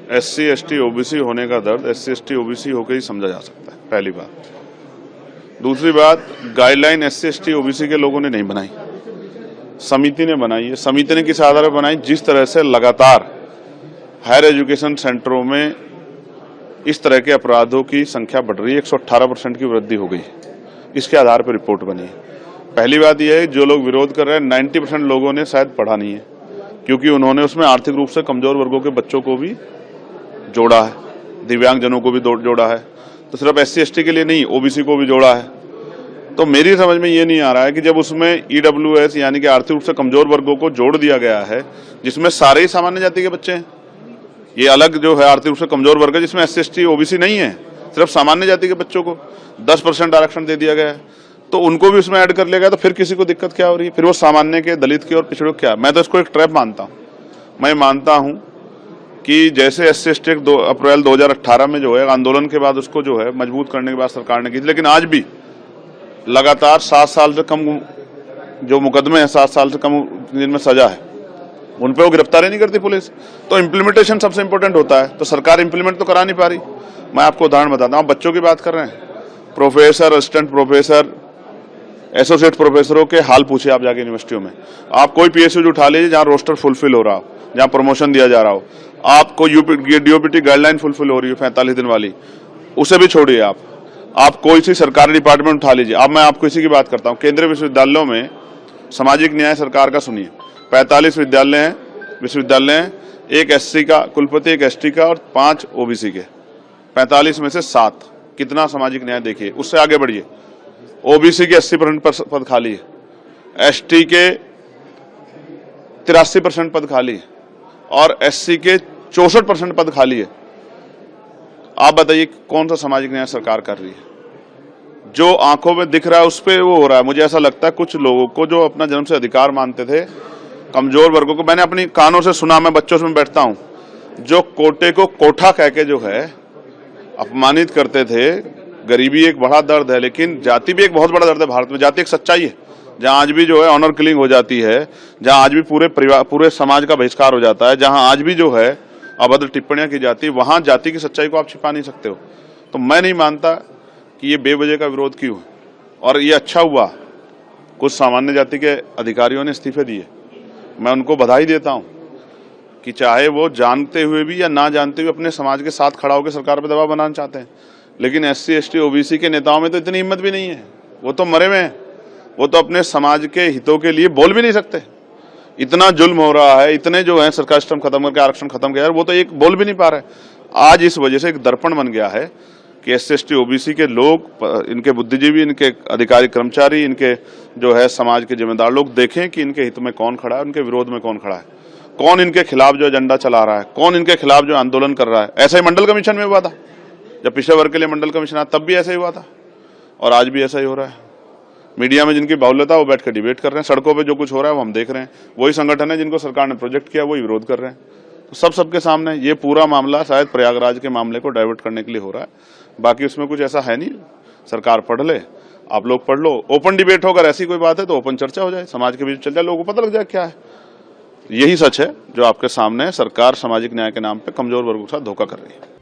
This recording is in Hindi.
SC ST OBC होने का दर्द SC ST OBC होकर ही समझा जा सकता है, पहली बात। दूसरी बात, गाइडलाइन SC ST OBC के लोगों ने नहीं बनाई, समिति ने बनाई है। समिति ने किस आधार पर बनाई? जिस तरह से लगातार हायर एजुकेशन सेंटरों में इस तरह के अपराधों की संख्या बढ़ रही है, 118% की वृद्धि हो गई, इसके आधार पर रिपोर्ट बनी है। पहली बात यह है, जो लोग विरोध कर रहे हैं 90% लोगों ने शायद पढ़ा नहीं है, क्योंकि उन्होंने उसमें आर्थिक रूप से कमजोर वर्गों के बच्चों को भी जोड़ा है, दिव्यांगजनों को भी जोड़ा है, तो सिर्फ SC ST के लिए नहीं, OBC को भी जोड़ा है। तो मेरी समझ में ये नहीं आ रहा है कि जब उसमें EWS यानी कि आर्थिक रूप से कमजोर वर्गों को जोड़ दिया गया है, जिसमें सारे ही सामान्य जाति के बच्चे हैं, ये अलग जो है आर्थिक रूप से कमजोर वर्ग है जिसमें SC ST OBC नहीं है, सिर्फ सामान्य जाति के बच्चों को 10% आरक्षण दे दिया गया है, तो उनको भी उसमें ऐड कर लिया गया, तो फिर किसी को दिक्कत क्या हो रही है? फिर वो सामान्य के, दलित के और पिछड़ों क्या? मैं तो इसको एक ट्रैप मानता हूँ। मैं मानता हूँ कि जैसे SC ST 2 अप्रैल 2018 में जो है आंदोलन के बाद उसको जो है मजबूत करने के बाद सरकार ने की थी, लेकिन आज भी लगातार 7 साल से कम जो मुकदमे हैं, 7 साल से कम जिनमें सजा है, उन पे वो गिरफ्तारी नहीं करती पुलिस। तो इम्प्लीमेंटेशन सबसे इंपॉर्टेंट होता है, तो सरकार इम्प्लीमेंट तो करा नहीं पा रही। मैं आपको उदाहरण बताता हूँ, बच्चों की बात कर रहे हैं, प्रोफेसर, असिस्टेंट प्रोफेसर, एसोसिएट प्रोफेसरों के हाल पूछे आप जाके यूनिवर्सिटियों में। आप कोई PSU उठा लीजिए जहाँ रोस्टर फुलफिल हो रहा हो, जहाँ प्रमोशन दिया जा रहा हो, आपको DOPT गाइडलाइन फुलफिल हो रही है 45 दिन वाली, उसे भी छोड़िए। आप कोई सी सरकारी डिपार्टमेंट उठा लीजिए। अब मैं आपको इसी की बात करता हूँ, केंद्रीय विश्वविद्यालयों में सामाजिक न्याय सरकार का सुनिए, 45 विश्वविद्यालय हैं, एक SC का कुलपति, एक ST का और 5 OBC के, 45 में से 7। कितना सामाजिक न्याय देखिए। उससे आगे बढ़िए, OBC के 80% पद खाली है, ST के 83% पद खाली है और SC के 64% पद खाली है। आप बताइए कौन सा सामाजिक न्याय सरकार कर रही है? जो आंखों में दिख रहा है उस पर वो हो रहा है। मुझे ऐसा लगता है कुछ लोगों को जो अपना जन्म से अधिकार मानते थे, कमजोर वर्गों को, मैंने अपनी कानों से सुना, मैं बच्चों से बैठता हूं, जो कोटे को कोठा कह के जो है अपमानित करते थे। गरीबी एक बड़ा दर्द है, लेकिन जाति भी एक बहुत बड़ा दर्द है। भारत में जाति एक सच्चाई है, जहां आज भी जो है ऑनर किलिंग हो जाती है, जहां आज भी पूरे परिवार, पूरे समाज का बहिष्कार हो जाता है, जहां आज भी जो है अभद्र टिप्पणियां की जाती है, वहां जाति की सच्चाई को आप छिपा नहीं सकते हो। तो मैं नहीं मानता कि ये बेवजह का विरोध क्यों है, और ये अच्छा हुआ कुछ सामान्य जाति के अधिकारियों ने इस्तीफे दिए। मैं उनको बधाई देता हूं कि चाहे वो जानते हुए भी या ना जानते हुए अपने समाज के साथ खड़ा होकर सरकार पर दबाव बनाना चाहते हैं, लेकिन SC ST OBC के नेताओं में तो इतनी हिम्मत भी नहीं है। वो तो मरे हुए हैं, वो तो अपने समाज के हितों के लिए बोल भी नहीं सकते। इतना जुल्म हो रहा है, इतने जो है सरकार सिस्टम खत्म करके आरक्षण खत्म किया, वो तो एक बोल भी नहीं पा रहे। आज इस वजह से एक दर्पण बन गया है कि SC ST OBC के लोग, इनके बुद्धिजीवी, इनके अधिकारी कर्मचारी, इनके जो है समाज के जिम्मेदार लोग देखें कि इनके हित में कौन खड़ा है, उनके विरोध में कौन खड़ा है, कौन इनके खिलाफ जो एजेंडा चला रहा है, कौन इनके खिलाफ जो आंदोलन कर रहा है। ऐसा ही मंडल कमीशन में हुआ था, जब पिछड़े वर्ग के लिए मंडल कमीशन आया तब भी ऐसा ही हुआ था, और आज भी ऐसा ही हो रहा है। मीडिया में जिनकी बाहुल्यता वो बैठ कर डिबेट कर रहे हैं, सड़कों पे जो कुछ हो रहा है वो हम देख रहे हैं। वही संगठन है जिनको सरकार ने प्रोजेक्ट किया, वही विरोध कर रहे हैं। तो सबके सामने ये पूरा मामला शायद प्रयागराज के मामले को डाइवर्ट करने के लिए हो रहा है, बाकी उसमें कुछ ऐसा है नहीं। सरकार पढ़ ले, आप लोग पढ़ लो, ओपन डिबेट हो, अगर ऐसी कोई बात है तो ओपन चर्चा हो जाए, समाज के बीच चल जाए, लोगों को पता लग जाए क्या है। यही सच है जो आपके सामने है, सरकार सामाजिक न्याय के नाम पे कमजोर वर्गों के साथ धोखा कर रही है।